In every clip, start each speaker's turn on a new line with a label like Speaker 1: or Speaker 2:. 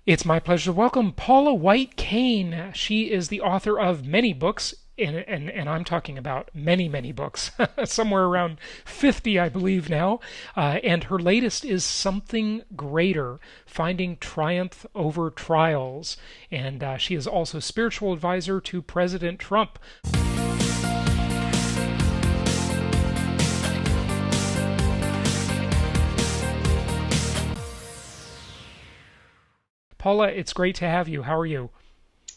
Speaker 1: It's my pleasure to welcome Paula White Kane. She is the author of many books, and I'm talking about many, many books, somewhere around 50, I believe now. And her latest is Something Greater, Finding Triumph Over Trials. And she is also spiritual advisor to President Trump. Paula, it's great to have you. How are you?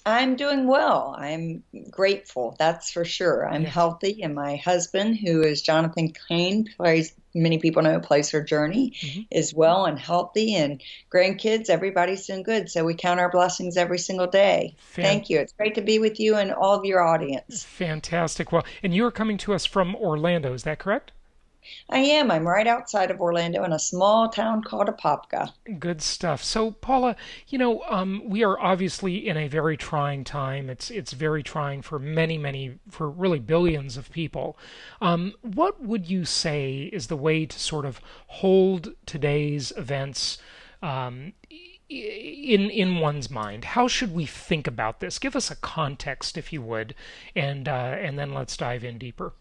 Speaker 2: I'm doing well. I'm grateful, that's for sure. I'm
Speaker 1: Yeah.
Speaker 2: healthy, and my husband, who is Jonathan Kane, plays many people know plays her journey,
Speaker 1: Mhm.
Speaker 2: is well and healthy, and grandkids, everybody's doing good. So we count our blessings every single day.
Speaker 1: Fan-
Speaker 2: Thank you. It's great to be with you and all of your audience.
Speaker 1: Fantastic. Well, and you are coming to us from Orlando, is that correct?
Speaker 2: I am. I'm right outside of Orlando in a small town called Apopka.
Speaker 1: Good stuff. So, Paula, we are obviously in a very trying time. It's very trying for many, for really billions of people. What would you say is the way to sort of hold today's events in one's mind? How should we think about this? Give us a context, if you would, and then let's dive in deeper.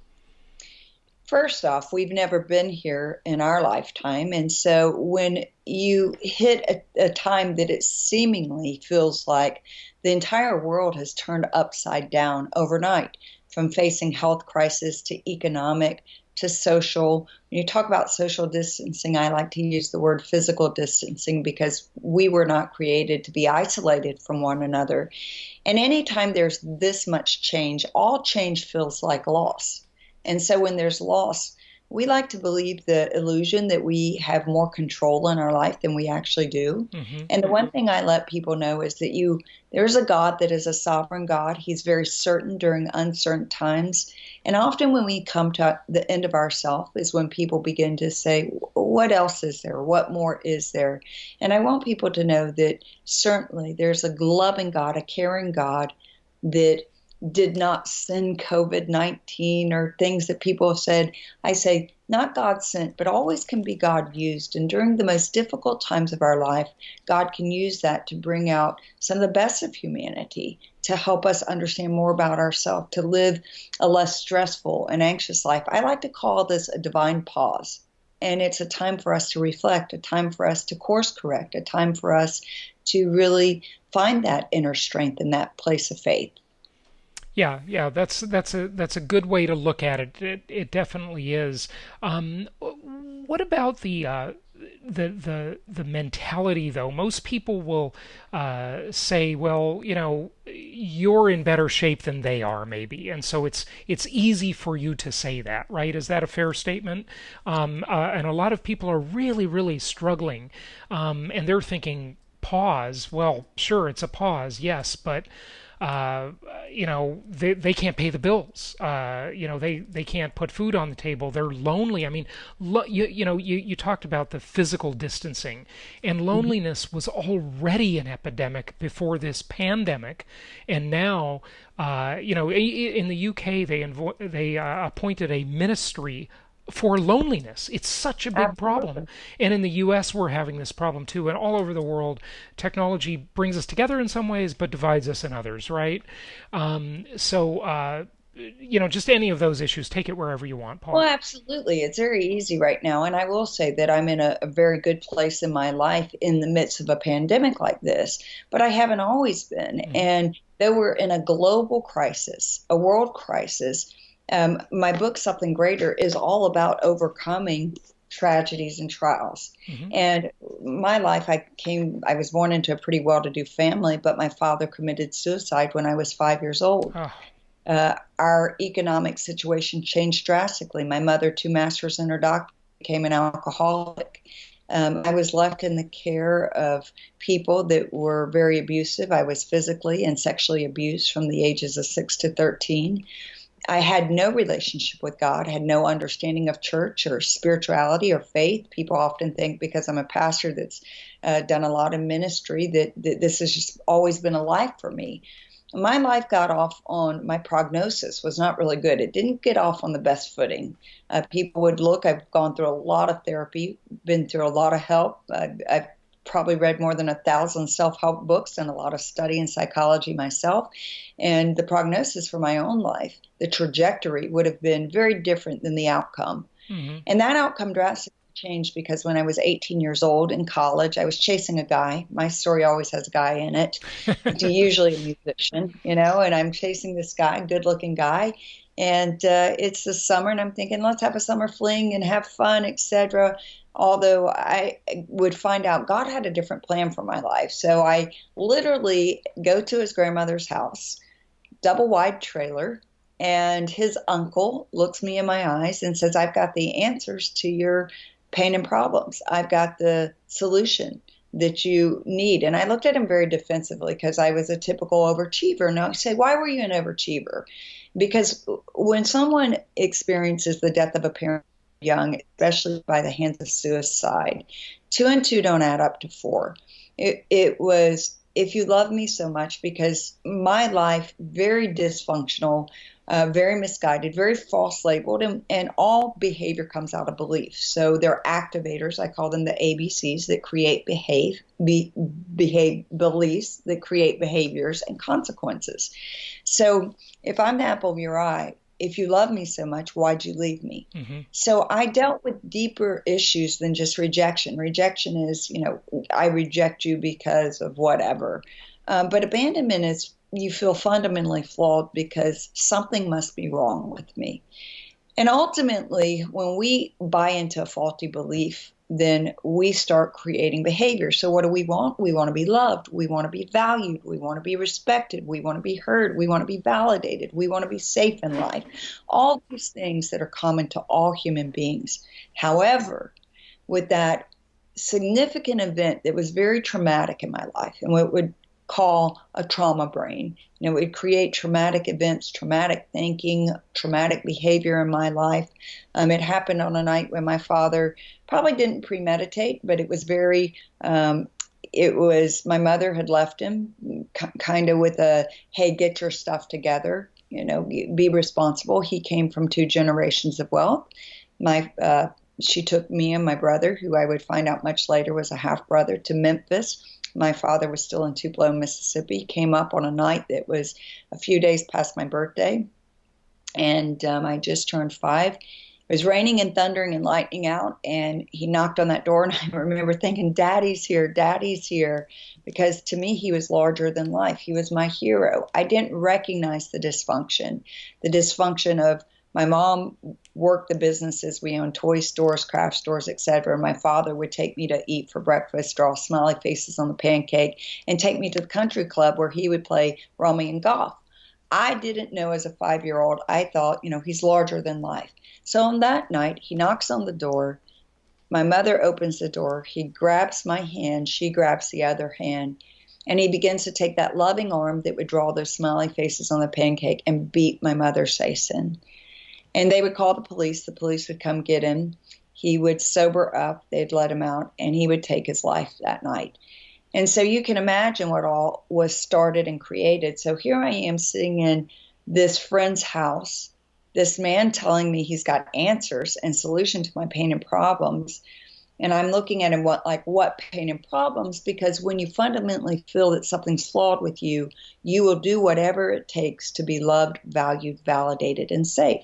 Speaker 2: First off, we've never been here in our lifetime. And so when you hit a time that it seemingly feels like the entire world has turned upside down overnight, from facing health crisis to economic to social. When you talk about social distancing, I like to use the word physical distancing because we were not created to be isolated from one another. And anytime there's this much change, all change feels like loss. And so when there's loss, we like to believe the illusion that we have more control in our life than we actually do.
Speaker 1: Hmm.
Speaker 2: And the one thing I let people know is that there's a God that is a sovereign God. He's very certain during uncertain times. And often when we come to the end of ourself is when people begin to say, what else is there? What more is there? And I want people to know that certainly there's a loving God, a caring God that did not send COVID 19 or things that people have said. I say, not God sent, but always can be God used. And during the most difficult times of our life, God can use that to bring out some of the best of humanity, to help us understand more about ourselves, to live a less stressful and anxious life. I like to call this a divine pause. And it's a time for us to reflect, a time for us to course correct, a time for us to really find that inner strength in that place of faith.
Speaker 1: Yeah, that's a good way to look at it. It definitely is. What about the mentality though? Most people will say, well, you're in better shape than they are, maybe, and so it's easy for you to say that, right? Is that a fair statement? And a lot of people are really struggling, and they're thinking, pause. Well, sure, it's a pause, yes, but uh, they can't pay the bills. They can't put food on the table. They're lonely. I mean, you talked about the physical distancing, and loneliness was already an epidemic before this pandemic, and now, in the UK they appointed a ministry for loneliness. It's such a big problem.
Speaker 2: Absolutely.
Speaker 1: And in the US, we're having this problem too. And all over the world, technology brings us together in some ways, but divides us in others, right? Just any of those issues, take it wherever you want,
Speaker 2: Well,
Speaker 1: Paula.
Speaker 2: absolutely. It's very easy right now. And I will say that I'm in a very good place in my life in the midst of a pandemic like this, but I haven't always been.
Speaker 1: Hmm.
Speaker 2: And though we're in a global crisis, a world crisis, my book, Something Greater, is all about overcoming tragedies and trials.
Speaker 1: Hmm.
Speaker 2: And my life, I was born into a pretty well to do family, but my father committed suicide when I was 5 years old.
Speaker 1: Oh,
Speaker 2: Our economic situation changed drastically. My mother, two masters and her doctor, became an alcoholic. I was left in the care of people that were very abusive. I was physically and sexually abused from the ages of 6 to 13. I had no relationship with God, had no understanding of church or spirituality or faith. People often think because I'm a pastor that's done a lot of ministry that this has just always been a life for me. My life got off on my prognosis was not really good. It didn't get off on the best footing. People would look, I've gone through a lot of therapy, been through a lot of help. I've probably read more than 1,000 self-help books and a lot of study in psychology myself. And the prognosis for my own life, the trajectory would have been very different than the outcome.
Speaker 1: Hmm.
Speaker 2: And that outcome drastically changed because when I was 18 years old in college, I was chasing a guy. My story always has a guy in it, usually a musician, and I'm chasing this guy, good looking guy. And it's the summer, and I'm thinking, let's have a summer fling and have fun, etc. Although I would find out God had a different plan for my life. So I literally go to his grandmother's house, double wide trailer, and his uncle looks me in my eyes and says, I've got the answers to your pain and problems. I've got the solution that you need. And I looked at him very defensively because I was a typical overachiever. Now I say, why were you an overachiever? Because when someone experiences the death of a parent young, especially by the hands of suicide, two and two don't add up to four. It was, if you love me so much, because my life, very dysfunctional, very misguided, very false labeled, and all behavior comes out of belief. So they're activators, I call them the ABCs, that create behave beliefs that create behaviors and consequences. So if I'm the apple of your eye, if you love me so much, why'd you leave me?
Speaker 1: Hmm.
Speaker 2: So I dealt with deeper issues than just rejection. Rejection is, I reject you because of whatever. But abandonment is you feel fundamentally flawed because something must be wrong with me. And ultimately, when we buy into a faulty belief, then we start creating behavior. So what do we want? We want to be loved. We want to be valued. We want to be respected. We want to be heard. We want to be validated. We want to be safe in life. All these things that are common to all human beings. However, with that significant event that was very traumatic in my life, and what would call a trauma brain. It would create traumatic events, traumatic thinking, traumatic behavior in my life. It happened on a night when my father probably didn't premeditate, but it was my mother had left him kind of with a, hey, get your stuff together, be responsible. He came from two generations of wealth. She took me and my brother, who I would find out much later was a half brother, to Memphis. My father was still in Tupelo, Mississippi, came up on a night that was a few days past my birthday, and I just turned 5. It was raining and thundering and lightning out, and he knocked on that door, and I remember thinking, Daddy's here, because to me he was larger than life. He was my hero. I didn't recognize the dysfunction of my mom worked the businesses. We owned toy stores, craft stores, etc. My father would take me to eat for breakfast, draw smiley faces on the pancake, and take me to the country club where he would play rummy and golf. I didn't know as a 5-year-old. I thought, he's larger than life. So on that night, he knocks on the door. My mother opens the door. He grabs my hand. She grabs the other hand. And he begins to take that loving arm that would draw those smiley faces on the pancake and beat my mother's face in. And they would call the police. The police would come get him. He would sober up. They'd let him out, and he would take his life that night. And so you can imagine what all was started and created. So here I am sitting in this friend's house, this man telling me he's got answers and solution to my pain and problems. And I'm looking at him, what pain and problems? Because when you fundamentally feel that something's flawed with you, you will do whatever it takes to be loved, valued, validated, and safe.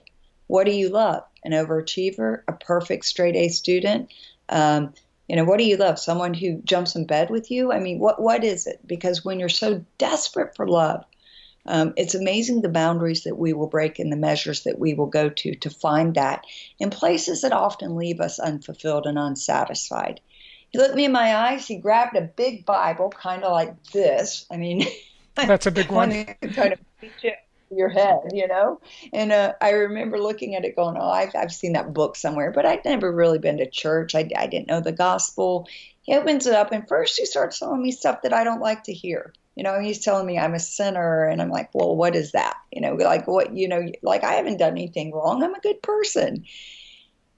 Speaker 2: What do you love? An overachiever, a perfect straight A student? What do you love? Someone who jumps in bed with you? I mean, what is it? Because when you're so desperate for love, it's amazing the boundaries that we will break and the measures that we will go to find that in places that often leave us unfulfilled and unsatisfied. He looked me in my eyes. He grabbed a big Bible, kind of like this. I mean,
Speaker 1: That's a big
Speaker 2: one
Speaker 1: one.
Speaker 2: that could kind of reach it your head. And I remember looking at it going, oh, I've seen that book somewhere, but I'd never really been to church. I didn't know the gospel. He opens it up, and first he starts telling me stuff that I don't like to hear. He's telling me I'm a sinner, and I'm like, well, what is that? Like what, like I haven't done anything wrong. I'm a good person.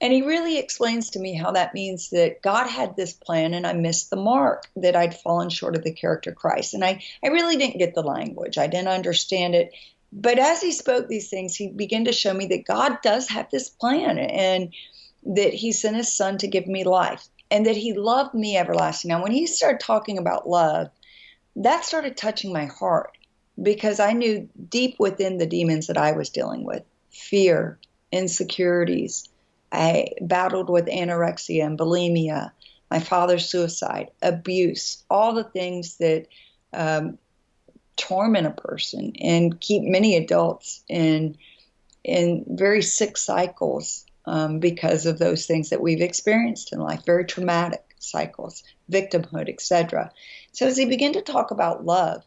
Speaker 2: And he really explains to me how that means that God had this plan and I missed the mark, that I'd fallen short of the character of Christ. And I really didn't get the language. I didn't understand it. But as he spoke these things, he began to show me that God does have this plan and that he sent his son to give me life. and that he loved me everlasting. Now, when he started talking about love, that started touching my heart because I knew deep within the demons that I was dealing with, fear, insecurities. I battled with anorexia and bulimia, my father's suicide, abuse, all the things that um, torment a person and keep many adults in very sick cycles because of those things that we've experienced in life, very traumatic cycles, victimhood, etc. So as he began to talk about love,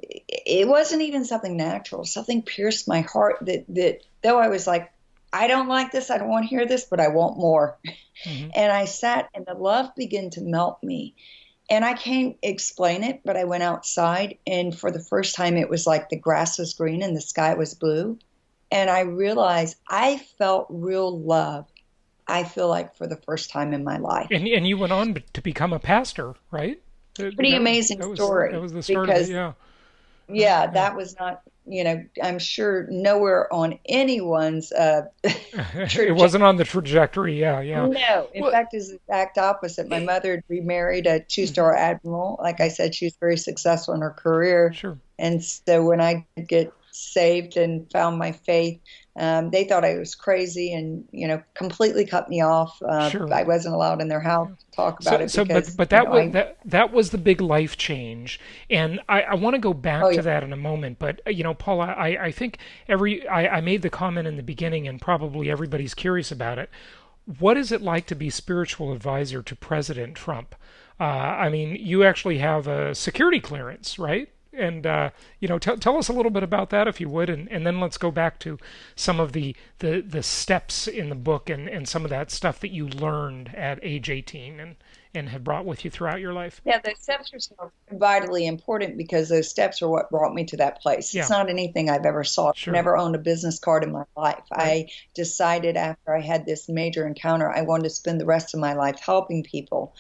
Speaker 2: it wasn't even something natural. Something pierced my heart that though I was like, I don't like this, I don't want to hear this, but I want more.
Speaker 1: Hmm.
Speaker 2: And I sat and the love began to melt me. And I can't explain it, but I went outside and for the first time it was like the grass was green and the sky was blue. And I realized I felt real love. I feel like for the first time in my life.
Speaker 1: And you went on to become a pastor, right?
Speaker 2: Pretty amazing
Speaker 1: That
Speaker 2: story
Speaker 1: was the start of it.
Speaker 2: because,
Speaker 1: Yeah.
Speaker 2: yeah,
Speaker 1: Yeah.
Speaker 2: that was not, I'm sure nowhere on anyone's
Speaker 1: It
Speaker 2: trajectory.
Speaker 1: wasn't on the trajectory. Yeah. Yeah.
Speaker 2: No, in
Speaker 1: Well,
Speaker 2: fact, it's the exact opposite. My mother had remarried a two-star admiral. Like I said, she was very successful in her career.
Speaker 1: sure.
Speaker 2: And so when I did get saved and found my faith, they thought I was crazy and, completely cut me off.
Speaker 1: Sure.
Speaker 2: I wasn't allowed in their house
Speaker 1: Yeah.
Speaker 2: to talk about
Speaker 1: So,
Speaker 2: it
Speaker 1: so,
Speaker 2: because,
Speaker 1: but that was the big life change, and I want to go
Speaker 2: oh,
Speaker 1: back
Speaker 2: yeah,
Speaker 1: to that in a moment. But Paula, I think I made the comment in the beginning, and probably everybody's curious about it. What is it like to be spiritual advisor to President Trump? I mean, you actually have a security clearance, right? And tell us a little bit about that if you would, and then let's go back to some of the steps in the book and some of that stuff that you learned at age 18 and have brought with you throughout your life.
Speaker 2: yeah, those steps are so vitally important because those steps are what brought me to that place. It's
Speaker 1: Yeah,
Speaker 2: not anything I've ever sought. I've
Speaker 1: sure,
Speaker 2: never owned a business card in my life.
Speaker 1: right.
Speaker 2: I decided after I had this major encounter, I wanted to spend the rest of my life helping people.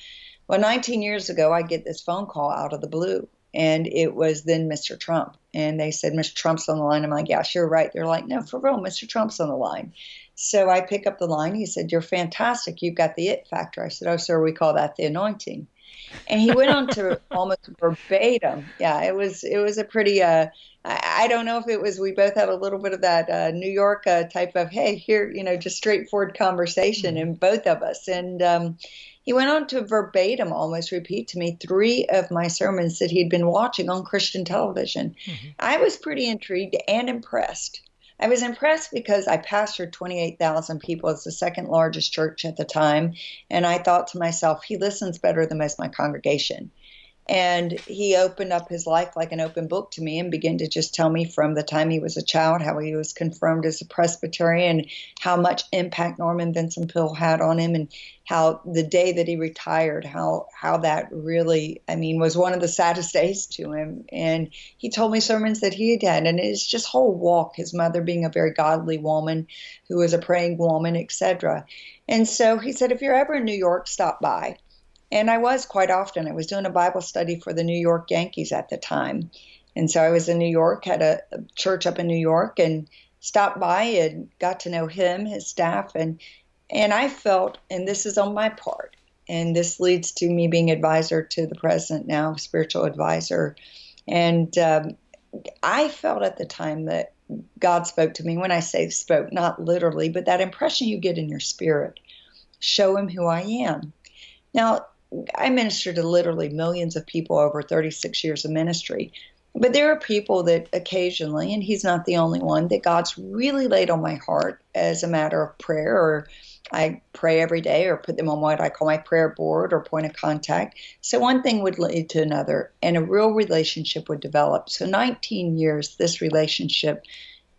Speaker 2: Well, 19 years ago, I get this phone call out of the blue, and it was then Mr. Trump. And they said, Mr. Trump's on the line. I'm like, yeah, sure, right. They're like, no, for real, Mr. Trump's on the line. So I pick up the line. He said, you're fantastic. You've got the it factor. I said, oh, sir, we call that the anointing. And he went on to almost verbatim. Yeah, it was a pretty I don't know if it was we both had a little bit of that New York type of hey here just straightforward conversation
Speaker 1: Hmm.
Speaker 2: in both of us. And he went on to verbatim almost repeat to me three of my sermons that he'd been watching on Christian television.
Speaker 1: Hmm.
Speaker 2: I was pretty intrigued and impressed. I was impressed because I pastored 28,000 people. It's the second largest church at the time. And I thought to myself, he listens better than most of my congregation. And he opened up his life like an open book to me and began to just tell me from the time he was a child how he was confirmed as a Presbyterian, how much impact Norman Vincent Peale had on him, and how the day that he retired, how that really, I mean, was one of the saddest days to him. And he told me sermons that he had had, and it's just whole walk, his mother being a very godly woman who was a praying woman, etc. And so he said, if you're ever in New York, stop by. And I was quite often. I was doing a Bible study for the New York Yankees at the time. And so I was in New York, had a church up in New York, and stopped by and got to know him, his staff. And I felt, and this is on my part, and this leads to me being advisor to the president now, spiritual advisor. And I felt at the time that God spoke to me. When I say spoke, not literally, but that impression you get in your spirit, show him who I am. Now, I minister to literally millions of people over 36 years of ministry. But there are people that occasionally, and he's not the only one, that God's really laid on my heart as a matter of prayer, or I pray every day, or put them on what I call my prayer board or point of contact. So one thing would lead to another, and a real relationship would develop. So 19 years, this relationship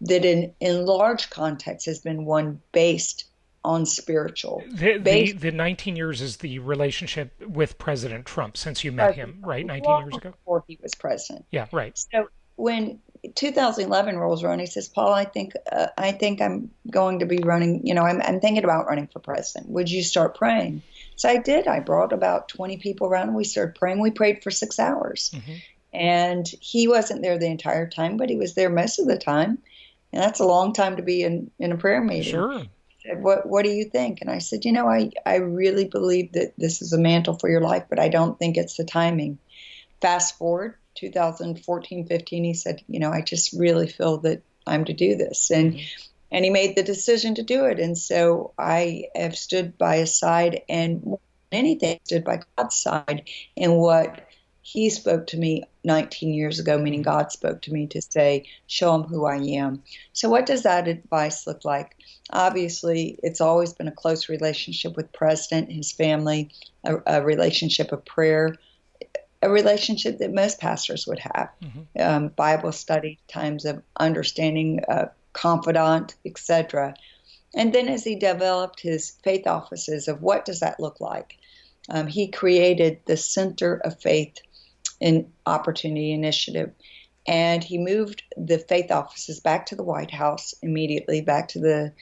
Speaker 2: that in large context has been one based on spiritual, based
Speaker 1: The 19 years is the relationship with President Trump since you met
Speaker 2: President
Speaker 1: him,
Speaker 2: Trump,
Speaker 1: right? 19
Speaker 2: long
Speaker 1: years ago.
Speaker 2: before he was president.
Speaker 1: Yeah, right.
Speaker 2: So when 2011 rolls around, he says, "Paul, I think I'm going to be running. I'm thinking about running for president. Would you start praying?" So I did. I brought about 20 people around, and we started praying. We prayed for 6 hours,
Speaker 1: Hmm.
Speaker 2: and he wasn't there the entire time, but he was there most of the time, and that's a long time to be in a prayer meeting.
Speaker 1: Sure.
Speaker 2: said, what do you think? And I said, I really believe that this is a mantle for your life, but I don't think it's the timing. Fast forward 2014, 15, he said, I just really feel that I'm to do this.
Speaker 1: Hmm.
Speaker 2: And he made the decision to do it. And so I have stood by his side, and more than anything, stood by God's side in what he spoke to me 19 years ago, meaning
Speaker 1: Hmm.
Speaker 2: God spoke to me to say, show him who I am. So what does that advice look like? Obviously, it's always been a close relationship with President, his family, a relationship of prayer, a relationship that most pastors would have.
Speaker 1: Hmm.
Speaker 2: Bible study, times of understanding, confidant, etc. And then as he developed his faith offices of what does that look like, he created the Center of Faith and Opportunity Initiative. And he moved the faith offices back to the White House immediately, back to the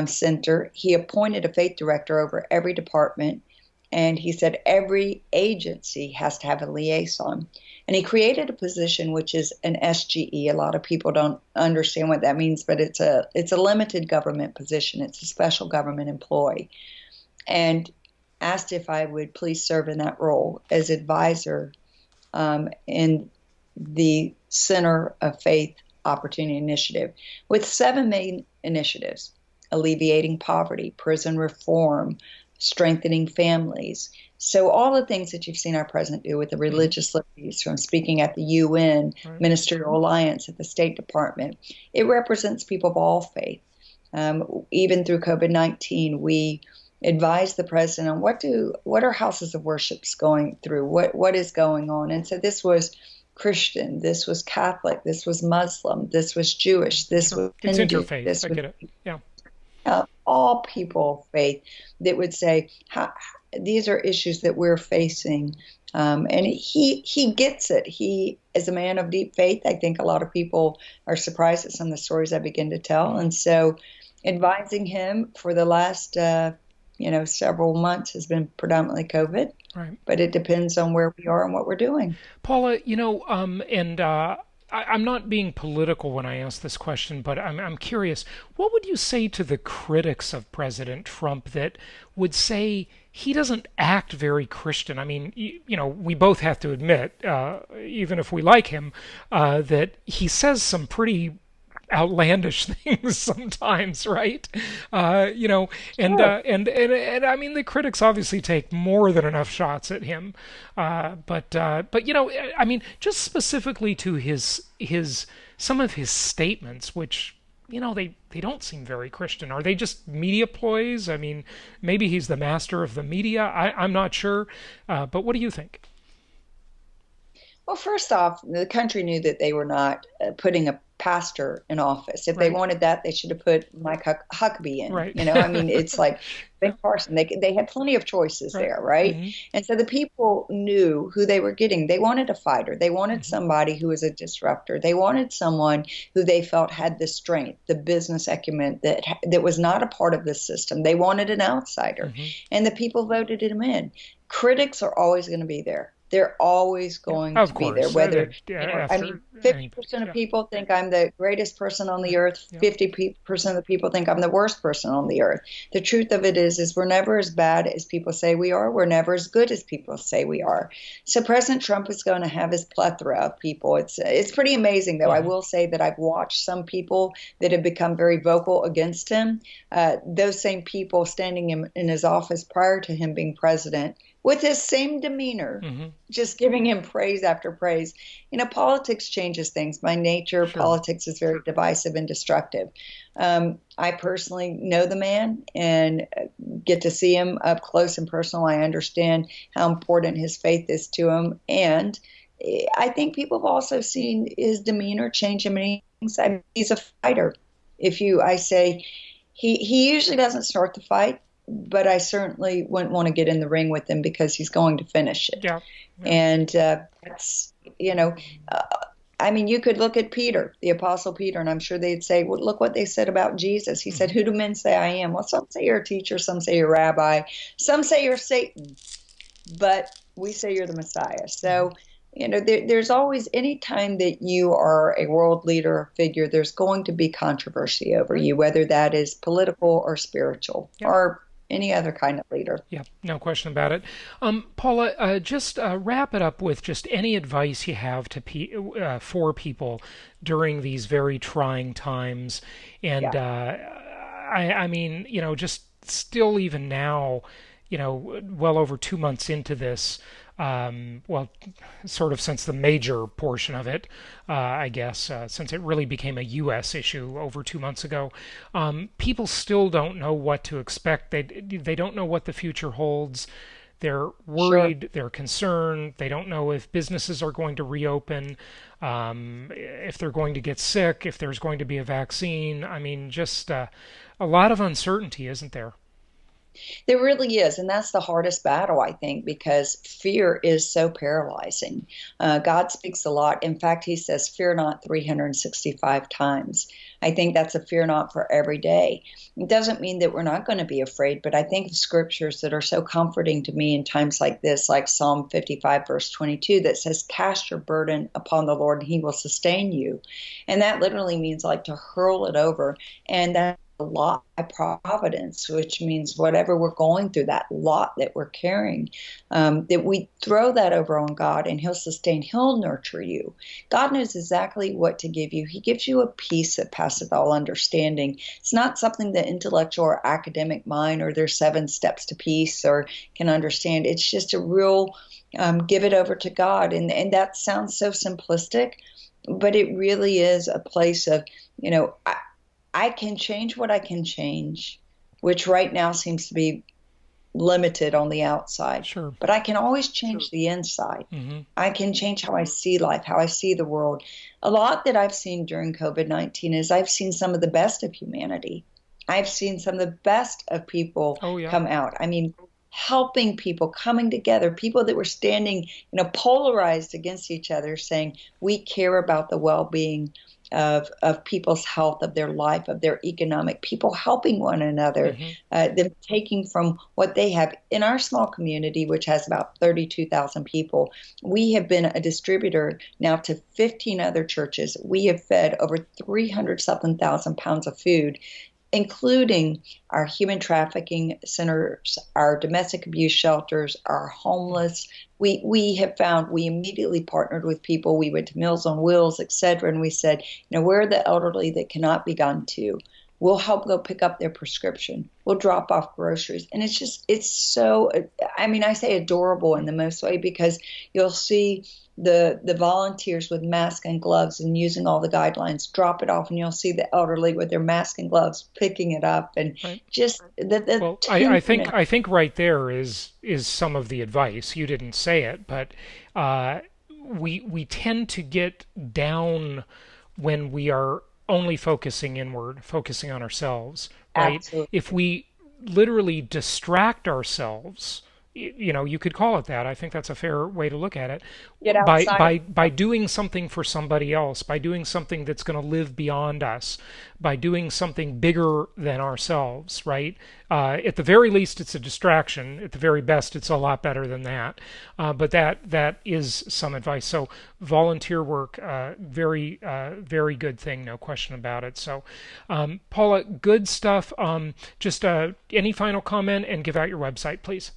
Speaker 2: center. He appointed a faith director over every department. And he said every agency has to have a liaison. And he created a position which is an SGE. A lot of people don't understand what that means, but it's a limited government position. It's a special government employee. And asked if I would please serve in that role as advisor in the Center of Faith Opportunity Initiative with 7 main initiatives: alleviating poverty, prison reform, strengthening families. So, all the things that you've seen our president do with the
Speaker 1: Hmm.
Speaker 2: religious liberties, from speaking at the UN,
Speaker 1: Right.
Speaker 2: Ministerial Alliance at the State Department, it represents people of all faith. Even through COVID-19, we advise the president on what are houses of worships going through, what is going on. And so this was Christian, this was Catholic, this was Muslim, this was Jewish, this
Speaker 1: Sure.
Speaker 2: was
Speaker 1: It's
Speaker 2: Hindu,
Speaker 1: interfaith.
Speaker 2: this
Speaker 1: I
Speaker 2: was
Speaker 1: get it. Yeah.
Speaker 2: all people of faith that would say these are issues that we're facing. And he gets it. He is a man of deep faith. I think a lot of people are surprised at some of the stories I begin to tell.
Speaker 1: Hmm.
Speaker 2: And so advising him for the last several months has been predominantly COVID,
Speaker 1: Right.
Speaker 2: but it depends on where we are and what we're doing.
Speaker 1: Paula, and I'm not being political when I ask this question, but I'm curious. What would you say to the critics of President Trump that would say he doesn't act very Christian? I mean, we both have to admit, even if we like him, that he says some pretty outlandish things sometimes, right? You know,
Speaker 2: Sure.
Speaker 1: and I mean the critics obviously take more than enough shots at him, but I mean just specifically to his some of his statements, which they don't seem very Christian. Are they just media ploys? I mean, maybe he's the master of the media. I'm not sure, but what do you think?
Speaker 2: Well, first off, the country knew that they were not putting a pastor in office. If they
Speaker 1: Right,
Speaker 2: wanted that, they should have put Mike Huckabee in.
Speaker 1: right,
Speaker 2: I mean, it's like Ben Carson. They had plenty of choices
Speaker 1: right.
Speaker 2: there, right?
Speaker 1: Hmm.
Speaker 2: And so the people knew who they were getting. They wanted a fighter. They wanted
Speaker 1: Hmm.
Speaker 2: somebody who was a disruptor. They wanted someone who they felt had the strength, the business acumen that was not a part of the system. They wanted an outsider,
Speaker 1: Hmm.
Speaker 2: and the people voted him in. Critics are always going to be there. They're always
Speaker 1: Yeah,
Speaker 2: going
Speaker 1: of
Speaker 2: to be there.
Speaker 1: course.
Speaker 2: Whether, I mean,
Speaker 1: After any,
Speaker 2: 50% of
Speaker 1: yeah,
Speaker 2: people think I'm the greatest person on
Speaker 1: right,
Speaker 2: the earth.
Speaker 1: yeah.
Speaker 2: 50% of the people think I'm the worst person on the earth. The truth of it is we're never as bad as people say we are. We're never as good as people say we are. So President Trump is going to have his plethora of people. It's pretty amazing, though. I
Speaker 1: Hmm.
Speaker 2: will say that I've watched some people that have become very vocal against him. Those same people standing in his office prior to him being president with his same demeanor,
Speaker 1: Hmm.
Speaker 2: just giving him praise after praise. Politics changes things. By nature,
Speaker 1: Sure.
Speaker 2: politics is very divisive and destructive. I personally know the man and get to see him up close and personal. I understand how important his faith is to him. And I think people have also seen his demeanor change in many things. I mean, he's a fighter. I say, he usually doesn't start the fight, but I certainly wouldn't want to get in the ring with him because he's going to finish it.
Speaker 1: Yeah. Yeah.
Speaker 2: And that's, uh, I mean, you could look at Peter, the Apostle Peter, and I'm sure they'd say, well, look what they said about Jesus. He said,
Speaker 1: Hmm.
Speaker 2: who do men say I am? Well, some say you're a teacher, some say you're a rabbi, some say you're Satan, but we say you're the Messiah.
Speaker 1: Hmm.
Speaker 2: So there's always, any time that you are a world leader or figure, there's going to be controversy over
Speaker 1: Right.
Speaker 2: you, whether that is political or spiritual
Speaker 1: Yep.
Speaker 2: or any other kind of leader.
Speaker 1: Yeah, no question about it. Paula, just wrap it up with just any advice you have for people during these very trying times. And
Speaker 2: Yeah.
Speaker 1: I mean, just still even now, well over 2 months into this, well, sort of since the major portion of it, I guess, since it really became a U.S. issue over 2 months ago, people still don't know what to expect. They don't know what the future holds. They're
Speaker 2: Sure.
Speaker 1: worried. They're concerned. They don't know if businesses are going to reopen, if they're going to get sick, if there's going to be a vaccine. I mean, just a lot of uncertainty, isn't there?
Speaker 2: There really is. And that's the hardest battle, I think, because fear is so paralyzing. God speaks a lot. In fact, he says, fear not 365 times. I think that's a fear not for every day. It doesn't mean that we're not going to be afraid, but I think of scriptures that are so comforting to me in times like this, like Psalm 55, verse 22, that says, cast your burden upon the Lord and he will sustain you. And that literally means like to hurl it over. And that lot by providence, which means whatever we're going through, that lot that we're carrying, that we throw that over on God and he'll sustain, he'll nurture you. God knows exactly what to give you. He gives you a peace that passeth all understanding. It's not something the intellectual or academic mind or their 7 steps to peace or can understand. It's just a real give it over to God. And that sounds so simplistic, but it really is a place of, you know, I can change what I can change, which right now seems to be limited on the outside.
Speaker 1: Sure.
Speaker 2: But I can always change the inside.
Speaker 1: Hmm.
Speaker 2: I can change how I see life, how I see the world. A lot that I've seen during COVID-19 is I've seen some of the best of humanity. I've seen some of the best of people
Speaker 1: Oh yeah.
Speaker 2: come out. I mean, helping people, coming together, people that were standing, polarized against each other, saying, we care about the well-being of people's health, of their life, of their economic, people helping one another,
Speaker 1: Hmm.
Speaker 2: them taking from what they have. In our small community, which has about 32,000 people, we have been a distributor now to 15 other churches. We have fed over 300 something thousand pounds of food, including our human trafficking centers, our domestic abuse shelters, our homeless. We have found, we immediately partnered with people. We went to Meals on Wheels, et cetera, and we said, where are the elderly that cannot be gone to? We'll help go pick up their prescription. We'll drop off groceries. And it's so, I mean, I say adorable in the most way, because you'll see the volunteers with masks and gloves and using all the guidelines, drop it off, and you'll see the elderly with their mask and gloves picking it up, and
Speaker 1: Right.
Speaker 2: just the
Speaker 1: Well,
Speaker 2: tenderness.
Speaker 1: I think right there is some of the advice. You didn't say it, but uh, we tend to get down when we are only focusing inward, focusing on ourselves, right?
Speaker 2: Absolutely.
Speaker 1: If we literally distract ourselves, you could call it that. I think that's a fair way to look at it.
Speaker 2: Get
Speaker 1: By
Speaker 2: outside of
Speaker 1: by by doing something for somebody else, by doing something that's going to live beyond us, by doing something bigger than ourselves, right? At the very least, it's a distraction. At the very best, it's a lot better than that. But that is some advice. So volunteer work, very good thing, no question about it. So, Paula, good stuff. Just any final comment and give out your website, please.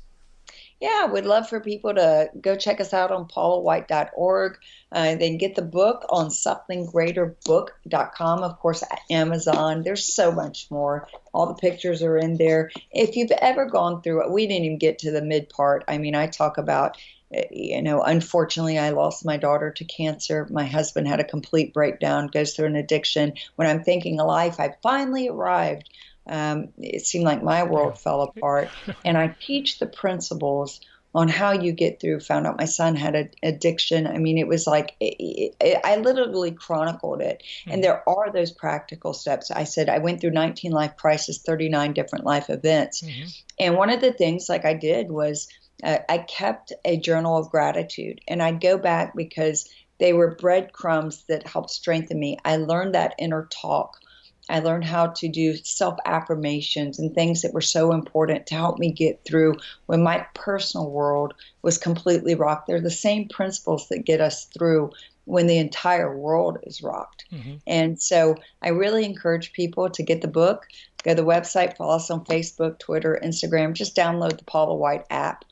Speaker 2: Yeah, we'd love for people to go check us out on paulawhite.org. They can get the book on somethinggreaterbook.com, of course, at Amazon. There's so much more. All the pictures are in there. If you've ever gone through it, we didn't even get to the mid part. I mean, I talk about, unfortunately, I lost my daughter to cancer. My husband had a complete breakdown, goes through an addiction. When I'm thinking of life, I finally arrived. It seemed like my
Speaker 1: Yeah.
Speaker 2: world fell apart. And I teach the principles on how you get through. Found out my son had an addiction. I mean, it was like, I literally chronicled it. And
Speaker 1: Mhm.
Speaker 2: there are those practical steps. I said, I went through 19 life crises, 39 different life events.
Speaker 1: Mhm.
Speaker 2: And one of the things like I did was I kept a journal of gratitude. And I'd go back because they were breadcrumbs that helped strengthen me. I learned that inner talk I learned how to do self affirmations and things that were so important to help me get through when my personal world was completely rocked. They're the same principles that get us through when the entire world is rocked.
Speaker 1: Hmm.
Speaker 2: And so I really encourage people to get the book, go to the website, follow us on Facebook, Twitter, Instagram, just download the Paula White app.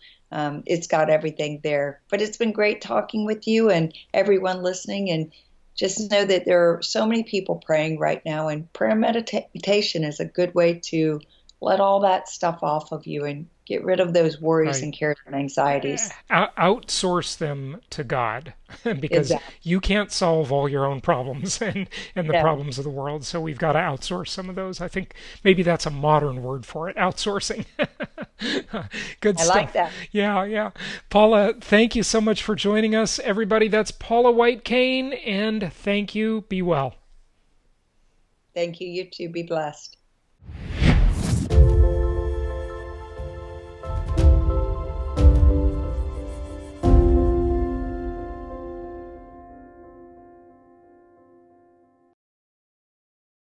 Speaker 2: It's got everything there. But it's been great talking with you and everyone listening. And just know that there are so many people praying right now, and prayer meditation is a good way to let all that stuff off of you and get rid of those worries
Speaker 1: Right.
Speaker 2: and cares and anxieties.
Speaker 1: Outsource them to God because
Speaker 2: Exactly.
Speaker 1: you can't solve all your own problems and the
Speaker 2: No,
Speaker 1: problems of the world. So we've got to outsource some of those. I think maybe that's a modern word for it, outsourcing. Good
Speaker 2: I like
Speaker 1: stuff.
Speaker 2: that.
Speaker 1: Yeah, yeah. Paula, thank you so much for joining us. Everybody, that's Paula White Kane, and thank you. Be well.
Speaker 2: Thank you. You too. Be blessed.